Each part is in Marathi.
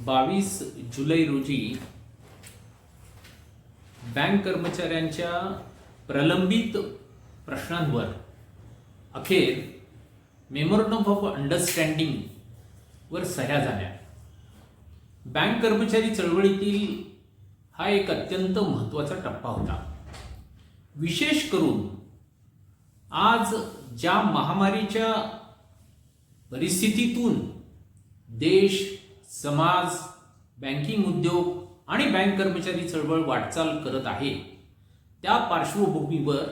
22 जुलै रोजी बँक कर्मचाऱ्यांच्या प्रलंबित प्रश्नांवर अखेर मेमोरंडम ऑफ अंडरस्टँडिंग वर सह्या झाल्या. बँक कर्मचारी चळवळीतील हा एक अत्यंत महत्त्वाचा टप्पा होता. विशेष करून आज ज्या महामारीच्या परिस्थितीतून देश, समाज, बँकिंग उद्योग आणि बँक कर्मचारी चळवळ वाटचाल करत आहे, त्या पार्श्वभूमीवर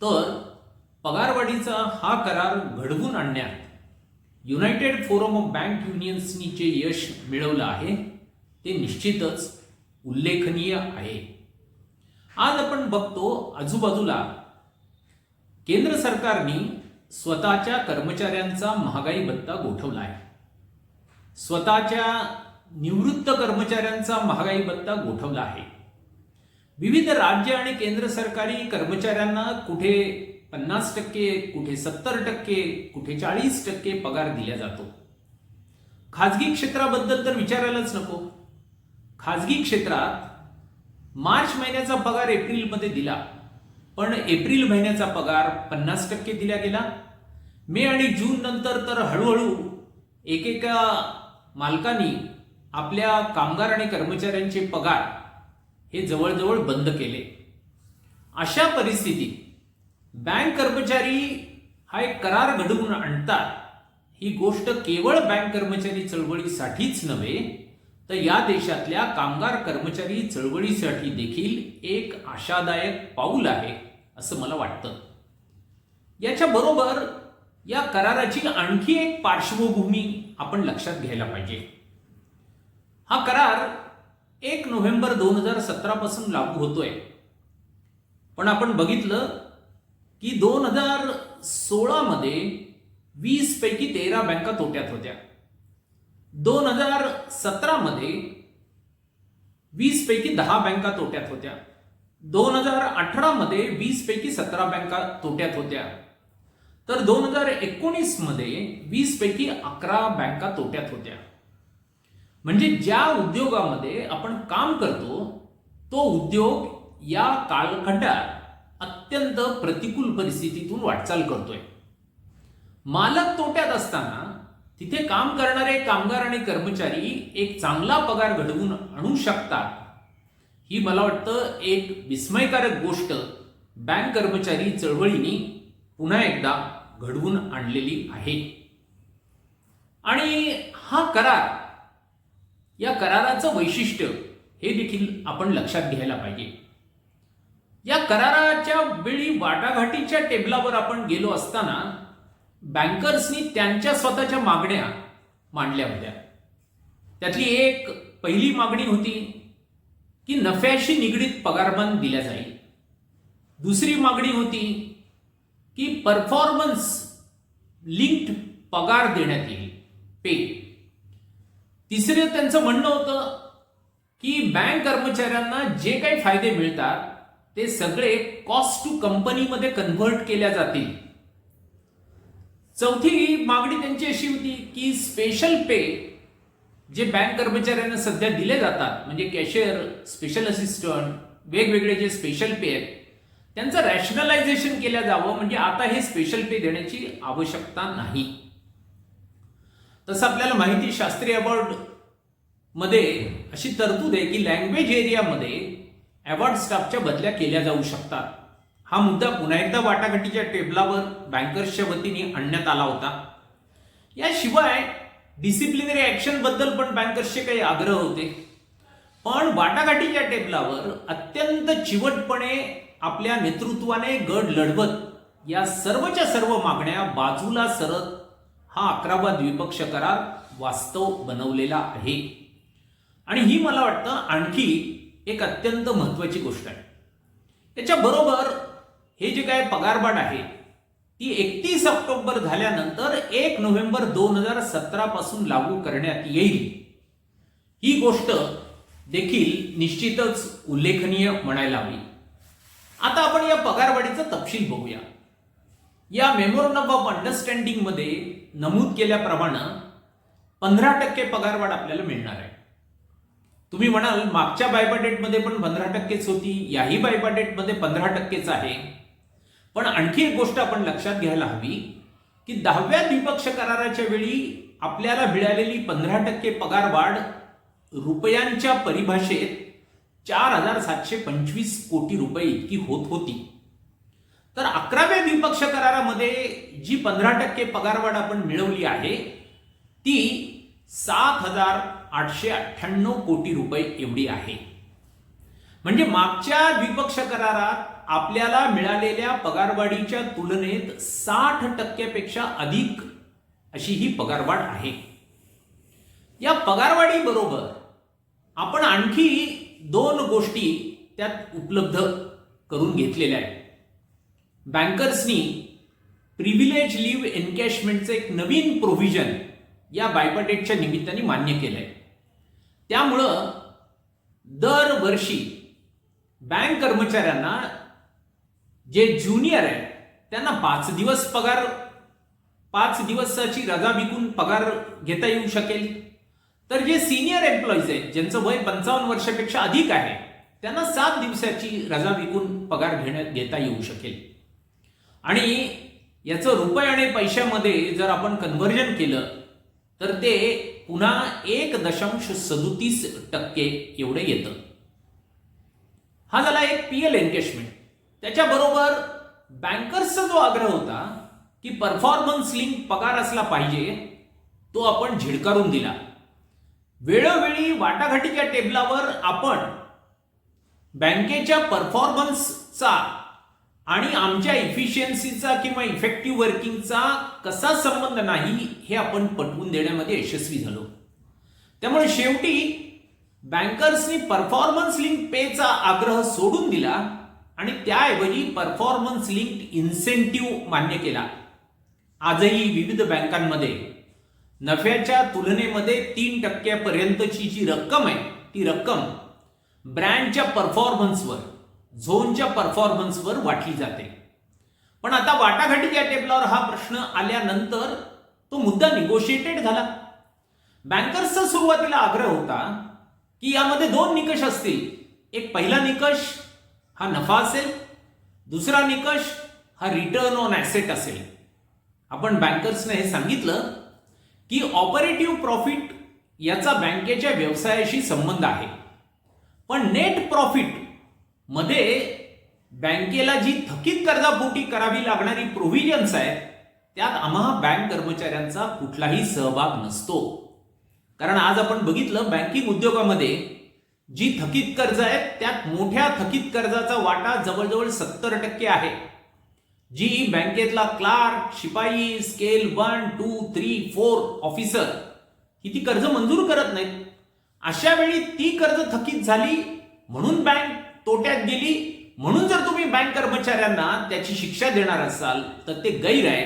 तर पगारवाढीचा हा करार घडवून आणण्यात युनायटेड फोरम ऑफ बँक युनियन्सनी जे यश मिळवलं आहे ते निश्चितच उल्लेखनीय आहे. आज आपण बघतो आजूबाजूला केंद्र सरकारने स्वतःच्या कर्मचाऱ्यांचा महागाई भत्ता गोठवला आहे. स्वतःच्या निवृत्त कर्मचाऱ्यांचा महागाई भत्ता गोठवला आहे. विविध राज्य आणि केंद्र सरकारी कर्मचाऱ्यांना कुठे 50%, कुठे 70%, कुठे 40% पगार दिला जातो. खाजगी क्षेत्राबद्दल तर विचारायलाच नको. खाजगी क्षेत्रात मार्च महिन्याचा पगार एप्रिलमध्ये दिला, पण एप्रिल महिन्याचा पगार 50% दिला गेला. मे आणि जून नंतर तर हळूहळू एकेका मालकांनी आपल्या कामगार आणि कर्मचाऱ्यांचे पगार हे जवळजवळ बंद केले. अशा परिस्थितीत बँक कर्मचारी हा एक करार घडवून आणतात, ही गोष्ट केवळ बँक कर्मचारी चळवळीसाठीच नव्हे तर या देशातल्या कामगार कर्मचारी चळवळीसाठी देखील एक आशादायक पाऊल आहे असं मला वाटतं. याच्या बरोबर या कराराची आणखी एक पार्श्वभूमी आपण लक्षात घ्यायला पाहिजे. हा करार 1 नोव्हेंबर 2017 पासून लागू होतोय, पण आपण बघितलं की 2016 मध्ये 20 पैकी 13 बँका तोट्यात होत्या. 2017 मध्ये 20 पैकी 10 बँका तोट्यात होत्या. 2018 मध्ये 20 पैकी 17 बँका तोट्यात होत्या. तर 2019 मध्ये 20 पैकी 11 बँका तोट्यात होत्या. म्हणजे ज्या उद्योगामध्ये आपण काम करतो तो उद्योग या कालखंडात अत्यंत प्रतिकूल परिस्थितीतून वाटचाल करतोय. मालक तोट्यात असताना तिथे काम करणारे कामगार आणि कर्मचारी एक चांगला पगार घडवून आणू शकतात, ही मला वाटतं एक विस्मयकारक गोष्ट बँक कर्मचारी चळवळीने पुन्हा एकदा घडवून आणलेली आहे. आणि हा करार, या कराराचं वैशिष्ट्य हे देखील आपण लक्षात घ्यायला पाहिजे. या कराराच्या वेळी वाटाघाटीच्या टेबलावर आपण गेलो असताना बँकर्सनी त्यांच्या स्वतःच्या मागण्या मांडल्या होत्या. त्यातली एक पहिली मागणी होती की नफ्याशी निगडीत पगारमान दिला जाईल. दुसरी मागणी होती की परफॉर्मन्स लिंक्ड पगार देण्यात येईल, पे. तिसरे त्यांचं म्हणणं होतं की बँक कर्मचाऱ्यांना जे काही फायदे मिळतात ते सगळे कॉस्ट टू कंपनीमध्ये कन्व्हर्ट केल्या जातील. चौथी मागणी त्यांची अशी होती की स्पेशल पे जे बँक कर्मचाऱ्यांना सध्या दिले जातात, म्हणजे कॅशियर, स्पेशल असिस्टंट, वेगवेगळे जे स्पेशल पे आहेत त्यांचं रॅशनलायझेशन केलं जावं, म्हणजे आता हे स्पेशल पे देण्याची आवश्यकता नाही. तसं आपल्याला माहिती, शास्त्री अवॉर्ड मध्ये अशी तरतूद आहे की लँग्वेज एरियामध्ये अवॉर्ड स्टाफच्या बदल्या केल्या जाऊ शकतात. हा मुद्दा पुन्हा एकदा वाटाघाटीच्या टेबलावर बँकर्सच्या वतीने आणण्यात आला होता. याशिवाय डिसिप्लिनरी ऍक्शन बद्दल पण बँकर्सचे काही आग्रह होते. पण वाटाघाटीच्या टेबलावर अत्यंत चिवटपणे आपल्या नेतृत्वाने गड लढवत या सर्वच्या सर्व मागण्या बाजूला सरत हा 11वा द्विपक्षीय करार वास्तव बनवलेला आहे. आणि ही मला वाटतं आणखी एक अत्यंत महत्वाची गोष्ट आहे. त्याच्याबरोबर हे जे काय पगारवाढ आहे ती 31 ऑक्टोबर झाल्यानंतर 1 नोव्हेंबर 2017 पासून लागू करण्यात येईल, ही गोष्ट देखील निश्चितच उल्लेखनीय म्हणायला हवी. आता आपण या पगारवाढीचा तपशील बघूया. या मेमोरंडम ऑफ अंडरस्टँडिंग मध्ये नमूद केल्याप्रमाणे 15% पगारवाढ आपल्याला मिळणार आहे. तुम्ही म्हणाल मागच्या बायपाडेटमध्ये पण 15%च होती, याही बायपाडेटमध्ये 15%च आहे. पण आणखी एक गोष्ट आपण लक्षात घ्यायला हवी की 10व्या द्विपक्षीय कराराच्या वेळी आपल्याला मिळालेली 15% पगारवाढ रुपयांच्या परिभाषेत 4,725 कोटी रुपये इतकी होत होती. तर 11व्या द्विपक्षीय करारामध्ये जी 15% पगारवाढ आपण मिळवली आहे ती 7,898 कोटी रुपये एवढी आहे. म्हणजे मागच्या द्विपक्षीय करारात आपल्याला मिळालेल्या पगारवाढीच्या तुलनेत 60% अधिक अशी ही पगारवाढ आहे. या पगारवाढीबरोबर आपण आणखी 2 गोष्टी त्यात उपलब्ध करून घेतलेल्या आहेत. बँकर्सनी प्रिव्हिलेज लीव्ह एनकॅशमेंटचं एक नवीन प्रोव्हिजन या बायपाडेटच्या निमित्ताने मान्य केलंय. त्यामुळं दरवर्षी बँक कर्मचाऱ्यांना जे ज्युनियर आहे त्यांना 5 दिवस पगार, 5 दिवसाची रजा विकून पगार घेता येऊ शकेल. तर जे सिनियर एम्प्लॉईज आहेत ज्यांचं वय 55 वर्षापेक्षा अधिक आहे त्यांना 7 दिवसाची रजा विकून पगार घेता येऊ शकेल. आणि याचं रुपये आणि पैशामध्ये जर आपण कन्व्हर्जन केलं तर ते पुन्हा 1.37% एवढे येतं. हा झाला एक पीएल एनकॅशमेंट. त्याच्याबरोबर बँकर्सचा जो आग्रह होता की परफॉर्मन्स लिंक पगार असला पाहिजे तो आपण झिडकारून दिला. वेळोवेळी वाटाघाटीच्या टेबलावर आपण बँकेच्या परफॉर्मन्सचा आणि आमच्या इफिशियन्सीचा किंवा इफेक्टिव्ह वर्किंगचा कसा संबंध नाही हे आपण पटवून देण्यामध्ये यशस्वी झालो. त्यामुळे शेवटी बँकर्सनी परफॉर्मन्स लिंक पेचा आग्रह सोडून दिला आणि त्याऐवजी परफॉर्मन्स लिंक्ड इन्सेंटिव्ह मान्य केला. आजही विविध बँकांमध्ये नफ्याच्या तुलनेमध्ये 3% पर्यंतची जी रक्कम आहे ती रक्कम ब्रँडच्या परफॉर्मन्सवर, झोनच्या परफॉर्मन्सवर वाटली जाते. पण आता वाटाघाटीच्या टेबलावर हा प्रश्न आल्यानंतर तो मुद्दा निगोशिएटेड झाला. बँकर्सचा सुरुवातीला आग्रह होता की यामध्ये 2 निकष असतील. एक पहिला निकष हा नफा असेल, दुसरा निकष हा रिटर्न ऑन ॲसेट असेल. आपण बँकर्सने हे सांगितलं की ऑपरेटिव्ह प्रॉफिट याचा बँकेच्या व्यवसायाशी संबंध आहे, पण नेट प्रॉफिट मध्ये बँकेला जी थकीत कर्जापोटी करावी लागणारी प्रोव्हिजन्स आहेत त्यात आम्हा बँक कर्मचाऱ्यांचा कुठलाही सहभाग नसतो. कारण आज आपण बघितलं बँकिंग उद्योगामध्ये जी थकीत कर्ज आहेत त्यात मोठ्या थकीत कर्जाचा वाटा जवळजवळ 70% आहे. जी बँकेतला क्लार्क, शिपाई, स्केल 1, 2, 3, 4 ऑफिसर ही ती कर्ज मंजूर करत नाहीत. अशा वेळी ती कर्ज थकीत झाली म्हणून बँक तोट्यात गेली, म्हणून जर तुम्ही बँक कर्मचाऱ्यांना त्याची शिक्षा देणार असाल तर ते गैर आहे.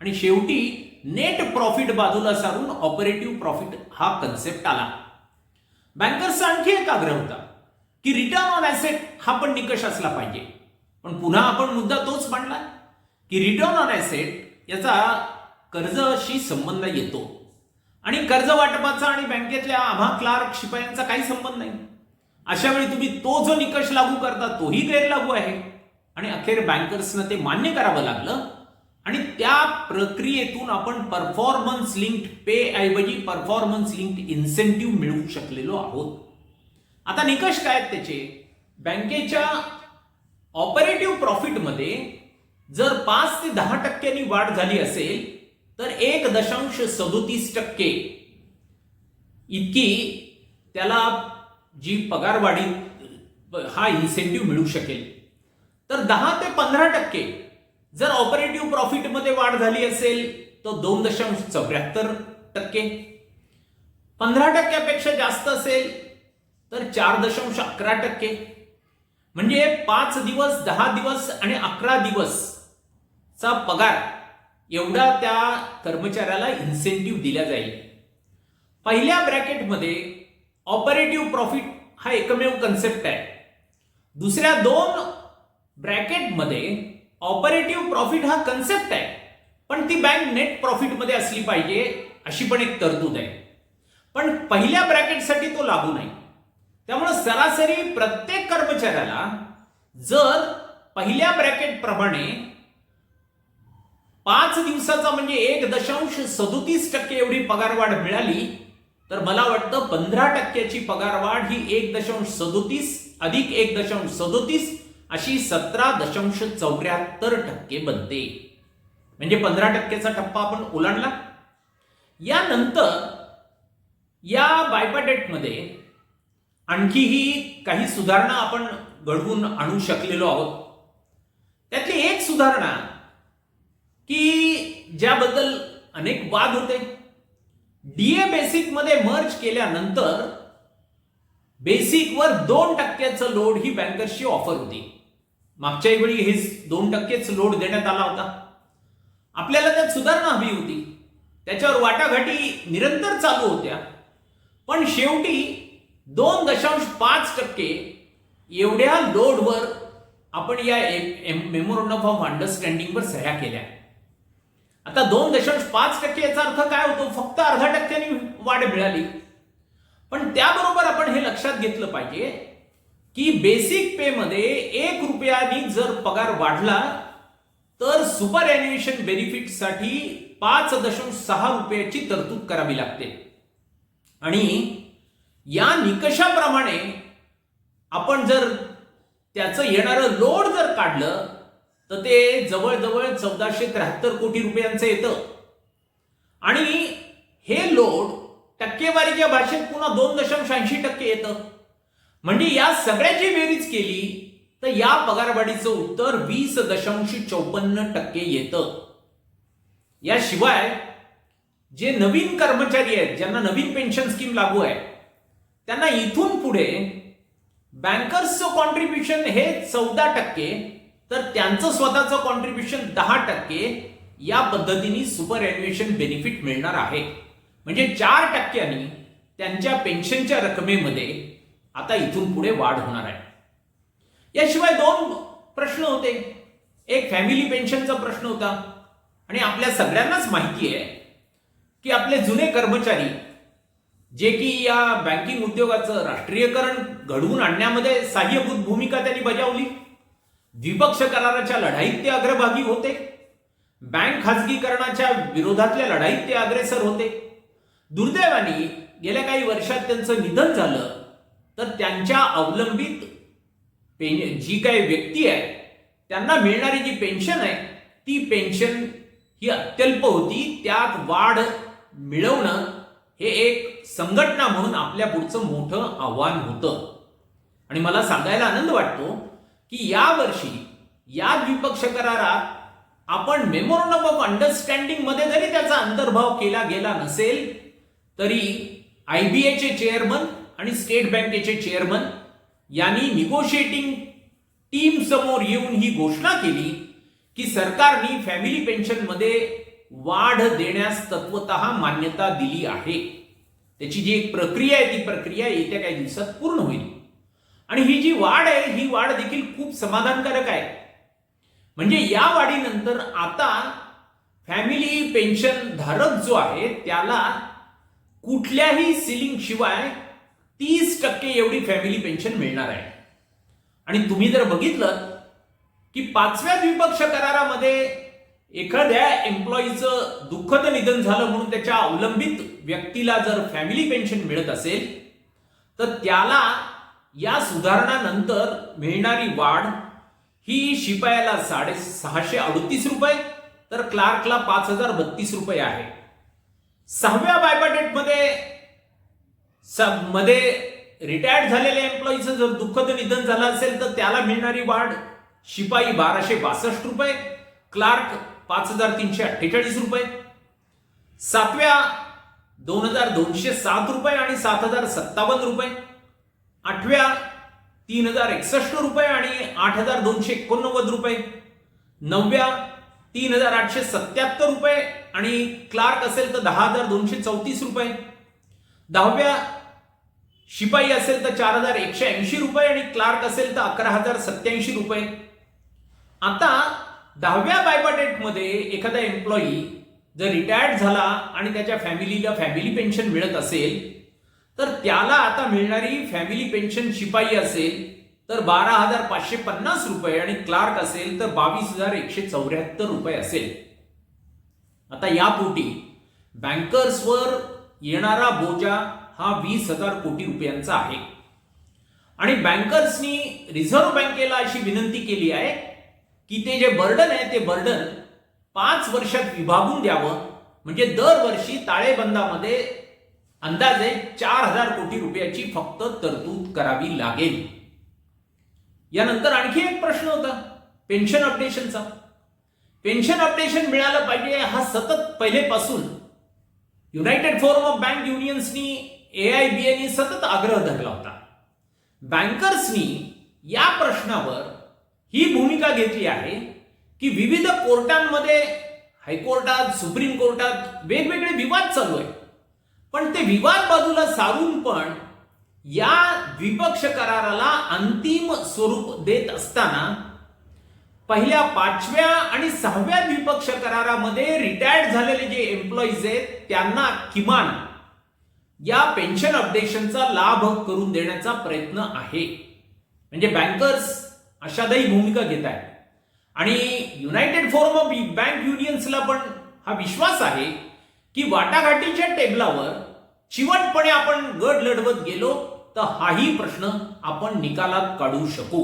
आणि शेवटी नेट प्रॉफिट बाजूला सारून ऑपरेटिव्ह प्रॉफिट हा कन्सेप्ट आला. बँकर्सचा आणखी एक आग्रह होता की रिटर्न ऑन ॲसेट हा पण निकष असला पाहिजे. पण पुन्हा आपण मुद्दा तोच मांडला की रिटर्न ऑन ॲसेट याचा कर्जाशी संबंध येतो आणि कर्ज वाटपाचा आणि बँकेतल्या आम्हा क्लार्क शिपायांचा काही संबंध नाही. अशा वेळी तुम्ही तो जो निकष लागू करता तोही गैरलागू आहे. आणि अखेर बँकर्सनं ते मान्य करावं लागलं आणि त्या प्रक्रियेतून आपण परफॉर्मन्स लिंक्ड पे ऐवजी परफॉर्मन्स लिंक्ड इन्सेंटिव्ह मिळवू शकलेलो आहोत. आता निकष काय आहेत त्याचे? बँकेच्या ऑपरेटिव्ह प्रॉफिटमध्ये जर 5 ते 10% वाढ झाली असेल तर 1.37% इतकी त्याला जी पगारवाढी हा इन्सेंटिव्ह मिळू शकेल. तर 10 ते 15% जर ऑपरेटिव्ह प्रॉफिटमध्ये वाढ झाली असेल तर 2.74%, 15% जास्त असेल तर 4.11%. म्हणजे 5 दिवस, 10 दिवस आणि 11 दिवसचा पगार एवढा त्या कर्मचाऱ्याला इन्सेंटिव्ह दिला जाईल. पहिल्या ब्रॅकेटमध्ये ऑपरेटिव्ह प्रॉफिट हा एकमेव कन्सेप्ट आहे. दुसऱ्या 2 ब्रॅकेटमध्ये ऑपरेटिव्ह प्रॉफिट हा कन्सेप्ट आहे, पण ती बँक नेट प्रॉफिटमध्ये असली पाहिजे अशी पण एक तरतूद आहे. पण पहिल्या ब्रॅकेटसाठी तो लागू नाही. त्यामुळे सरासरी प्रत्येक कर्मचाऱ्याला जर पहिल्या ब्रॅकेट प्रमाणे 5 दिवसाचा म्हणजे 1.37% एवढी पगारवाढ मिळाली तर मला वाटतं 15% पगारवाढ ही 1.37 अधिक 1.37 अशी 17.74% बनते. म्हणजे 15%चा टप्पा आपण ओलांडला. यानंतर या बायपाडेटमध्ये आणखीही काही सुधारणा आपण घडवून आणू शकलेलो आहोत. त्यातली एक सुधारणा की ज्याबद्दल अनेक वाद होते, डीए बेसिक मध्ये मर्ज केल्यानंतर बेसिकवर 2%चं लोड ही बँकर्सची ऑफर होती. मागच्या वेळी हे 2%च लोड देण्यात आला होता. आपल्याला त्यात सुधारणा हवी होती. त्याच्यावर वाटाघाटी निरंतर चालू होत्या. पण शेवटी 2.5% एवढ्या लोडवर आपण या मेमोरंडम ऑफ अंडरस्टँडिंगवर सह्या केल्या. आता 2.5% याचा अर्थ काय होतो? फक्त 0.5% वाढ मिळाली. पण त्याबरोबर आपण हे लक्षात घेतलं पाहिजे की बेसिक पे मध्ये 1 रुपयानी जर पगार वाढला तर सुपर एन्युएशन बेनिफिटसाठी 5.6 रुपयाची तरतूद करावी लागते. आणि या निकषाप्रमाणे आपण जर त्याचं येणारं लोड जर काढलं तर ते जवळजवळ 1473 कोटी रुपयांचं येतं. आणि हे लोड टक्केवारीच्या भाषेत पुन्हा 2.80% येतं. म्हणजे या सगळ्याची बेरीज केली तर या पगारवाढीचं उत्तर 20.54% येतं. याशिवाय जे नवीन कर्मचारी आहेत, ज्यांना नवीन पेन्शन स्कीम लागू आहे, त्यांना इथून पुढे बँकर्सचं कॉन्ट्रीब्युशन हे 14%, तर त्यांचं स्वतःचं कॉन्ट्रीब्युशन 10% या पद्धतीने सुपर एन्युएशन बेनिफिट मिळणार आहे. म्हणजे 4%नी त्यांच्या पेन्शनच्या रकमेमध्ये आता इथून पुढे वाढ होणार आहे. याशिवाय 2 प्रश्न होते. एक फॅमिली पेन्शनचा प्रश्न होता. आणि आपल्या सगळ्यांनाच माहिती आहे की आपले जुने कर्मचारी जे की या बँकिंग उद्योगाचं राष्ट्रीयकरण घडवून आणण्यामध्ये सहाय्यभूत भूमिका त्यांनी बजावली. द्विपक्ष कराराच्या लढाईत ते अग्रभागी होते. बँक खासगीकरणाच्या विरोधातल्या लढाईत ते अग्रेसर होते. दुर्दैवाने गेल्या काही वर्षात त्यांचं निधन झालं तर त्यांच्या अवलंबित जी काही व्यक्ती आहे त्यांना मिळणारी जी पेन्शन आहे ती पेन्शन ही अत्यल्प होती. त्यात वाढ मिळवणं हे एक संघटना म्हणून आपल्या पुढचं मोठं आव्हान होतं. आणि मला सांगायला आनंद वाटतो की यावर्षी या द्विपक्ष करारात आपण मेमोरंडम ऑफ अंडरस्टँडिंग मध्ये जरी त्याचा अंतर्भाव केला गेला नसेल तरी आयबीएचे चेअरमन आणि स्टेट बँकेचे चेअरमन यांनी निगोशिएटिंग टीम समोर येऊन ही घोषणा केली की सरकारने फॅमिली पेन्शन मध्ये वाढ देण्यास तत्वतः मान्यता दिली आहे. त्याची जी एक प्रक्रिया आहे ती प्रक्रिया येत्या काही दिवसात पूर्ण होईल. आणि ही जी वाढ आहे ही वाढ देखील खूप समाधानकारक आहे. म्हणजे या वाढीनंतर आता फॅमिली पेन्शन धारक जो आहे त्याला कुठल्याही सिलिंग शिवाय 30% एवढी फॅमिली पेन्शन मिळणार आहे. आणि तुम्ही जर बघितलं की 5व्या द्विपक्ष करारामध्ये एखाद्या एम्प्लॉईचं दुःखद निधन झालं म्हणून त्याच्या अवलंबित व्यक्तीला जर फॅमिली पेन्शन मिळत असेल तर त्याला या सुधारणानंतर मिळणारी वाढ ही शिपायाला 638 रुपये तर क्लार्कला 5032 रुपये आहे. 6व्या बायपाडेटमध्ये रिटायर्ड झालेल्या एम्प्लॉईचं जर दुःखद निधन झालं असेल तर त्याला मिळणारी वाढ शिपाई 1262 रुपये, क्लार्क 5348 रुपये. 7व्या 2207 रुपये आणि 7057 रुपये. 8व्या 3061 रुपये आणि 8289 रुपये. 9व्या 3877 रुपये आणि क्लार्क असेल तर 10234 रुपये. 10व्या शिपाई असेल तर 4180 रुपये आणि क्लार्क असेल तर 11087 रुपये. आता 10व्या बायपाडेटमध्ये एखादा एम्प्लॉई जर रिटायर्ड झाला आणि त्याच्या फॅमिलीला फॅमिली पेन्शन मिळत असेल तर त्याला आता मिळणारी फॅमिली पेन्शन शिपाई असेल तर 12,550 रुपये आणि क्लार्क असेल तर 22,174 रुपये असेल. आता यापोटी बँकर्सवर येणारा बोजा हा 20,000 कोटी रुपयांचा आहे. आणि बँकर्सनी रिझर्व्ह बँकेला अशी विनंती केली आहे की ते जे बर्डन आहे ते बर्डन 5 वर्षात विभागून द्यावं, म्हणजे दरवर्षी ताळेबंदामध्ये अंदाजे 4,000 कोटी रुपयाची फक्त तरतूद करावी लागेल. यानंतर आणखी एक प्रश्न होता पेन्शन अपडेशनचा. पेन्शन अपडेशन मिळालं पाहिजे हा सतत पहिलेपासून युनायटेड फोरम ऑफ बँक युनियन्सनी AIBAनी सतत आग्रह धरला होता. बँकर्सनी या प्रश्नावर ही भूमिका घेतली आहे की विविध कोर्टांमध्ये, हायकोर्टात, सुप्रीम कोर्टात वेगवेगळे विवाद चालू आहेत, पण ते विवाद बाजूला सारून पण या द्विपक्ष कराराला अंतिम स्वरूप देत असताना पहिल्या 5व्या आणि 6व्या द्विपक्ष करारामध्ये रिटायर्ड झालेले जे एम्प्लॉईज आहेत त्यांना किमान या पेन्शन अपडेशनचा लाभ करून देण्याचा प्रयत्न आहे. म्हणजे बँकर्स अशातही भूमिका घेत आहेत आणि युनायटेड फोरम ऑफ बँक युनियन्सला पण हा विश्वास आहे की वाटाघाटीच्या टेबलावर चिवटपणे आपण गड लढवत गेलो तर हाही प्रश्न आपण निकालात काढू शकू.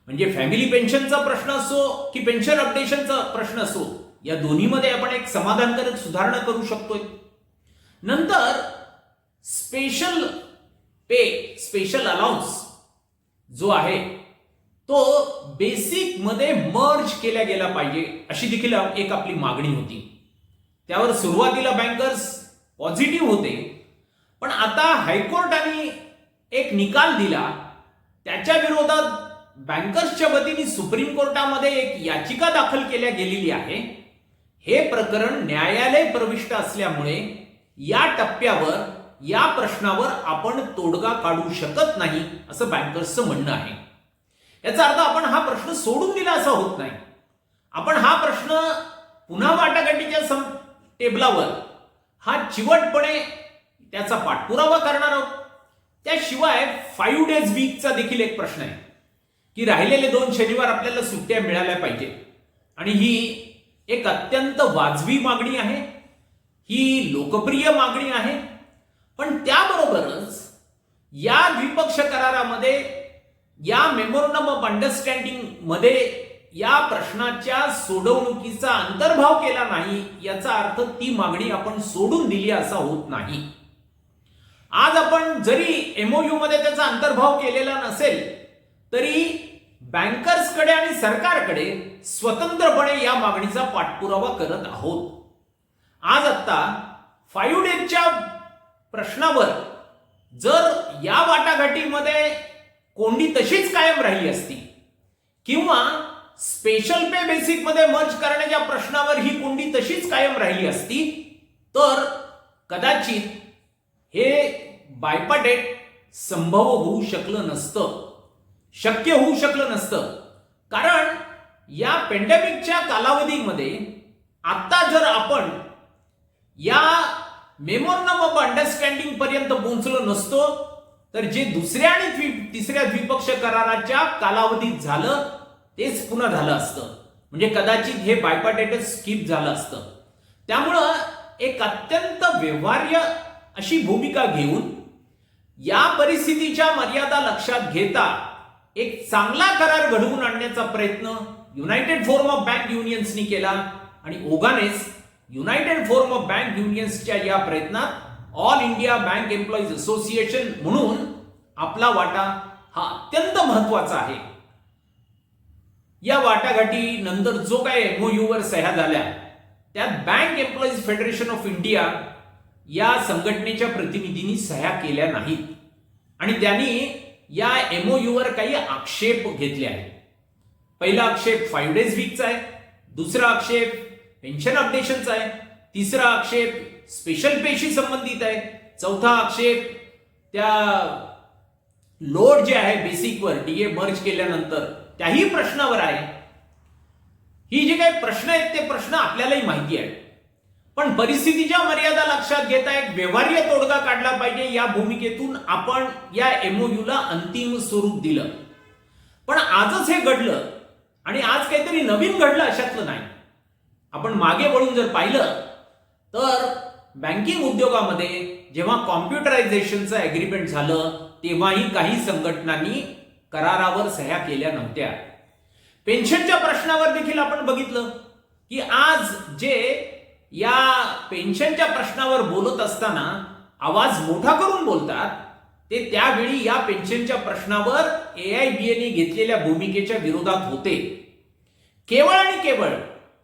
म्हणजे फॅमिली पेन्शनचा प्रश्न असो की पेन्शन अपडेशनचा प्रश्न असो, या दोन्हीमध्ये आपण एक समाधानकारक सुधारणा करू शकतोय. नंतर स्पेशल पे, स्पेशल अलाउन्स जो आहे तो बेसिक मध्ये मर्ज केला गेला पाहिजे अशी देखील एक आपली मागणी होती. त्यावर सुरुवातीला बँकर्स पॉझिटिव्ह होते, पण आता हायकोर्टाने एक निकाल दिला. त्याच्या विरोधात बँकर्सच्या वतीने सुप्रीम कोर्टामध्ये एक याचिका दाखल केल्या गेलेली आहे. हे प्रकरण न्यायालय प्रविष्ट असल्यामुळे या टप्प्यावर या प्रश्नावर आपण तोडगा काढू शकत नाही असं बँकर्सचं म्हणणं आहे. याचा अर्थ आपण हा प्रश्न सोडून दिला असा होत नाही. आपण हा प्रश्न पुन्हा वाटाघाटीच्या टेबलावर हा चिवटपणे त्याचा पाठपुरावा करणार आहोत. त्याशिवाय 5 डेज वीकचा देखील एक प्रश्न आहे की राहिलेले 2 शनिवार आपल्याला सुट्ट्या मिळाल्या पाहिजे आणि ही एक अत्यंत वाजवी मागणी आहे, ही लोकप्रिय मागणी आहे. पण त्याबरोबरच या द्विपक्ष करारामध्ये, या मेमोरंडम ऑफ अंडरस्टँडिंग मध्ये या प्रश्नाच्या सोडवणुकीचा अंतर्भाव केला नाही, याचा अर्थ ती मागणी आपण सोडून दिली असा होत नाही. आज आपण जरी MOU मध्ये त्याचा अंतर्भाव केलेला नसेल तरी बँकर्सकडे आणि सरकारकडे स्वतंत्रपणे या मागणीचा पाठपुरावा करत आहोत. आज आता 5 डेजच्या प्रश्नावर जर या वाटाघाटीमध्ये कोंडी तशीच कायम राहिली असती किंवा स्पेशल पे बेसिक मध्ये मर्ज करण्याच्या प्रश्नावर ही कोंडी तशीच कायम राहिली असती तर कदाचित हे बायपाटेट संभव होऊ शकलं नसतं, शक्य होऊ शकलं नसतं. कारण या पेंडेमिकच्या कालावधीमध्ये आता जर आपण या मेमोरंडम ऑफ अंडरस्टँडिंग पर्यंत पोहोचलो नसतो तर जे दुसऱ्या आणि तिसऱ्या द्विपक्ष कराराच्या कालावधीत झालं तेच पुन्हा झालं असतं. म्हणजे कदाचित हे बायपार्टेटच स्किप झालं असतं. त्यामुळं एक अत्यंत व्यवहार्य अशी भूमिका घेऊन या परिस्थितीच्या मर्यादा लक्षात घेता एक चांगला करार घडवून आणण्याचा प्रयत्न युनायटेड फोरम ऑफ बँक युनियन्सनी केला आणि ओगानेच युनायटेड फोरम ऑफ बँक युनियन्सच्या या प्रयत्नात all India bank employees association म्हणून आपला वाटा हा अत्यंत महत्वाचा आहे. या वाटाघाटी नंतर जो काय MOU वर सह्या झाल्या त्यात bank employees federation of India या संघटनेच्या प्रतिनिधींनी सह्या केल्या नाहीत आणि त्यांनी या MOU वर काही आक्षेप घेतले आहेत. पहिला आक्षेप 5 डेज वीकचा आहे, दुसरा आक्षेप पेन्शन अपडेशनचा आहे, तिसरा आक्षेप स्पेशल पेशी संबंधित आहे, चौथा आक्षेप त्या लोड जे आहे बेसिकवर DA मर्ज केल्यानंतर त्याही प्रश्नावर आहे. ही जे काही प्रश्न आहेत ते प्रश्न आपल्यालाही माहिती आहे. पण परिस्थितीच्या मर्यादा लक्षात घेता एक व्यवहार्य तोडगा काढला पाहिजे, या भूमिकेतून आपण या एमओयूला अंतिम स्वरूप दिलं. पण आजच हे घडलं आणि आज काहीतरी नवीन घडलं अशातलं नाही. आपण मागे वळून जर पाहिलं तर बँकिंग उद्योगामध्ये जेव्हा कॉम्प्युटरायझेशनचं एग्रीमेंट झालं तेव्हाही काही संघटनांनी करारावर सह्या केल्या नव्हत्या. पेन्शनच्या प्रश्नावर देखील आपण बघितलं की आज जे या पेन्शनच्या प्रश्नावर बोलत असताना आवाज मोठा करून बोलतात ते त्यावेळी या पेन्शनच्या प्रश्नावर AIBAने घेतलेल्या भूमिकेच्या विरोधात होते. केवळ आणि केवळ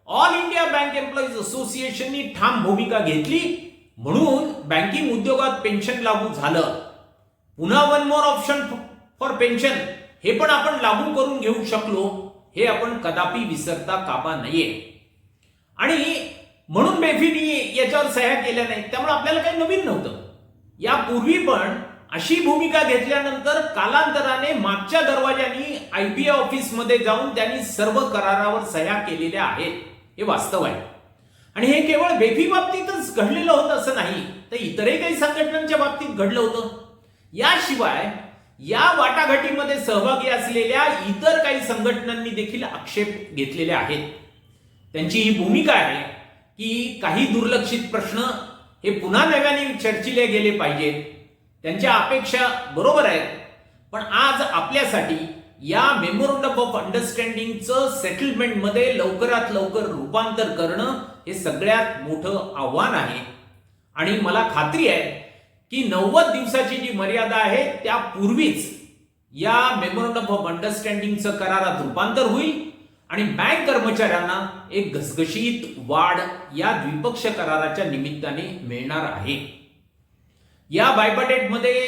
ऑल इंडिया बँक एम्प्लॉईज असोसिएशननी ठाम भूमिका घेतली म्हणून बँकिंग उद्योगात पेन्शन लागू झालं. पुन्हा one more option for pension हे पण आपण लागू करून घेऊ शकलो, हे आपण कदापि विसरता कामा नये. आणि म्हणून बेफीनी याच्यावर सह्या केल्या नाहीत, त्यामुळे आपल्याला काही नवीन नव्हतं. यापूर्वी पण अशी भूमिका घेतल्यानंतर कालांतराने मागच्या दरवाजानी IBA ऑफिसमध्ये जाऊन त्यांनी सर्व करारावर सह्या केलेल्या आहेत, हे वास्तव आहे. आणि हे केवळ बेफी बाबतीतच घडलेलं होतं असं नाही, तर इतरही काही संघटनांच्या बाबतीत घडलं होतं. याशिवाय या वाटाघाटीमध्ये सहभागी असलेल्या इतर काही संघटनांनी देखील आक्षेप घेतलेले आहेत. त्यांची ही भूमिका आहे की काही दुर्लक्षित प्रश्न हे पुन्हा नव्याने चर्चिले गेले पाहिजेत. त्यांच्या अपेक्षा बरोबर आहेत, पण आज आपल्यासाठी या मेमोरंडम ऑफ अंडरस्टँडिंगचं सेटलमेंटमध्ये लवकरात लवकर रूपांतर करणं हे सगळ्यात मोठं आव्हान आहे. आणि मला खात्री आहे की 90 दिवसाची जी मर्यादा आहे त्यापूर्वीच या मेमोरंडम ऑफ अंडरस्टँडिंगचं करारात रूपांतर होईल आणि बँक कर्मचाऱ्यांना एक घसघशीत वाढ या द्विपक्षीय कराराच्या निमित्ताने मिळणार आहे. या बायपार्टेटमध्ये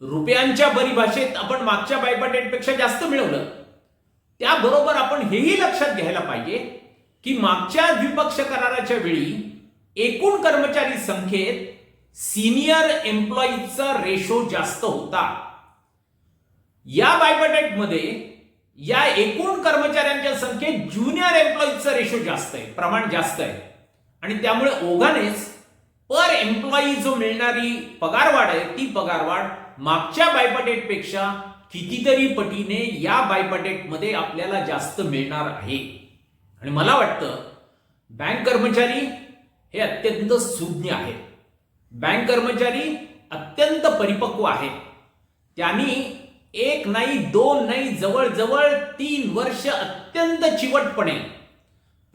रुपयांच्या परिभाषेत आपण मागच्या बायपार्टेटपेक्षा जास्त मिळवलं. त्याबरोबर आपण हेही लक्षात घ्यायला पाहिजे की मागच्या द्विपक्षीय कराराच्या वेळी एकूण कर्मचारी संख्येत सिनियर एम्प्लॉईजचा रेशो जास्त होता. या बायपार्टेटमध्ये या एकूण कर्मचाऱ्यांच्या संख्येत ज्युनियर एम्प्लॉईजचा रेशो जास्त आहे, प्रमाण जास्त आहे. आणि त्यामुळे ओघानेच पर एम्प्लॉई जो मिळणारी पगारवाढ आहे ती पगारवाढ मागच्या बायपार्टेटपेक्षा कितीतरी पटीने या बायपार्टेटमध्ये आपल्याला जास्त मिळणार आहे. आणि मला वाटतं बँक कर्मचारी हे अत्यंत सुज्ञ आहेत, बँक कर्मचारी अत्यंत परिपक्व आहेत. त्यांनी एक नाही दोन नाही जवळजवळ 3 वर्ष अत्यंत चिवटपणे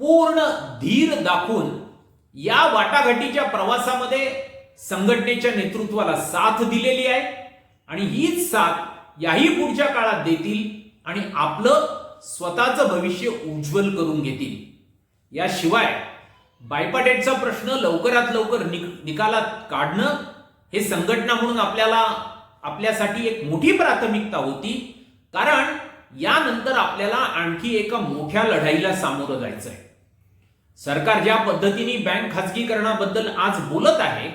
पूर्ण धीर दाखवून या वाटाघाटीच्या प्रवासामध्ये संघटनेच्या नेतृत्वाला साथ दिलेली आहे आणि हीच साथ याही पुढच्या काळात देतील आणि आपलं स्वतःचं भविष्य उज्ज्वल करून घेतील. याशिवाय बायपार्टेटचा प्रश्न लवकरात लवकर निकालात काढणं हे संघटना म्हणून आपल्यासाठी एक मोठी प्राथमिकता होती, कारण यानंतर आपल्याला आणखी एका मोठ्या लढाईला सामोरं जायचं आहे. सरकार ज्या पद्धतीने बँक खाजगीकरणाबद्दल आज बोलत आहे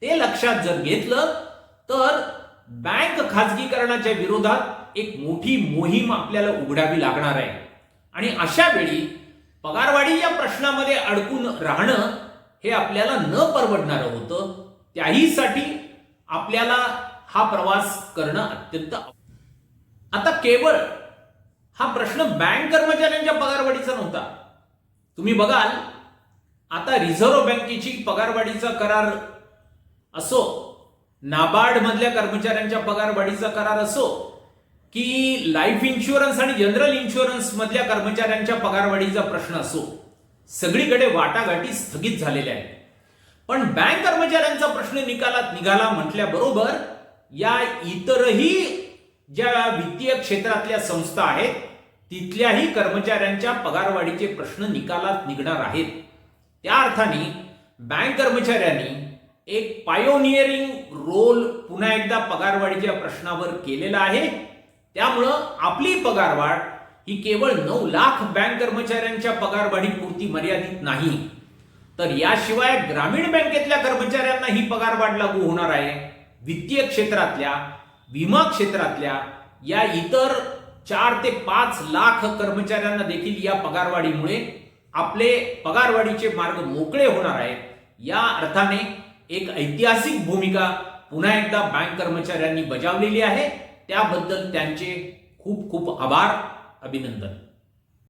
ते लक्षात जर घेतलं तर बँक खाजगीकरणाच्या विरोधात एक मोठी मोहीम आपल्याला उघडावी लागणार आहे. आणि अशा वेळी पगारवाढीच्या प्रश्नामध्ये अडकून राहणं हे आपल्याला न परवडणारं होतं. त्याहीसाठी आपल्याला हा प्रवास करणं अत्यंत. आता केवळ हा प्रश्न बँक कर्मचाऱ्यांच्या पगारवाढीचा नव्हता. तुम्ही बघाल आता रिझर्व्ह बँकेची पगारवाढीचा करार असो, नाबार्ड मधल्या कर्मचाऱ्यांच्या पगारवाढीचा करार असो, की लाईफ इन्शुरन्स आणि जनरल इन्शुरन्स मधल्या कर्मचाऱ्यांच्या पगारवाढीचा प्रश्न असो, सगळीकडे वाटाघाटी स्थगित झालेल्या आहेत. पण बँक कर्मचाऱ्यांचा प्रश्न निकालात निघाला म्हटल्याबरोबर या इतरही ज्या वित्तीय क्षेत्रातल्या संस्था आहेत तिथल्याही कर्मचाऱ्यांच्या पगारवाढीचे प्रश्न निकालात निघणार आहेत. त्या अर्थाने बँक कर्मचाऱ्यांनी एक पायोनियरिंग रोल पुन्हा एकदा पगारवाढीच्या प्रश्नावर केलेला आहे. त्यामुळं आपली पगारवाढ ही केवळ 9 लाख बँक कर्मचाऱ्यांच्या पगारवाढीपुरती मर्यादित नाही, तर याशिवाय ग्रामीण बँकेतल्या कर्मचाऱ्यांना ही पगारवाढ लागू होणार आहे. वित्तीय क्षेत्रातल्या, विमा क्षेत्रातल्या या इतर 4 ते 5 लाख कर्मचाऱ्यांना देखील या पगारवाढीमुळे आपले पगारवाढीचे मार्ग मोकळे होणार आहेत. या अर्थाने एक ऐतिहासिक भूमिका पुन्हा एकदा बँक कर्मचाऱ्यांनी बजावलेली आहे. त्याबद्दल त्यांचे खूप खूप आभार, अभिनंदन.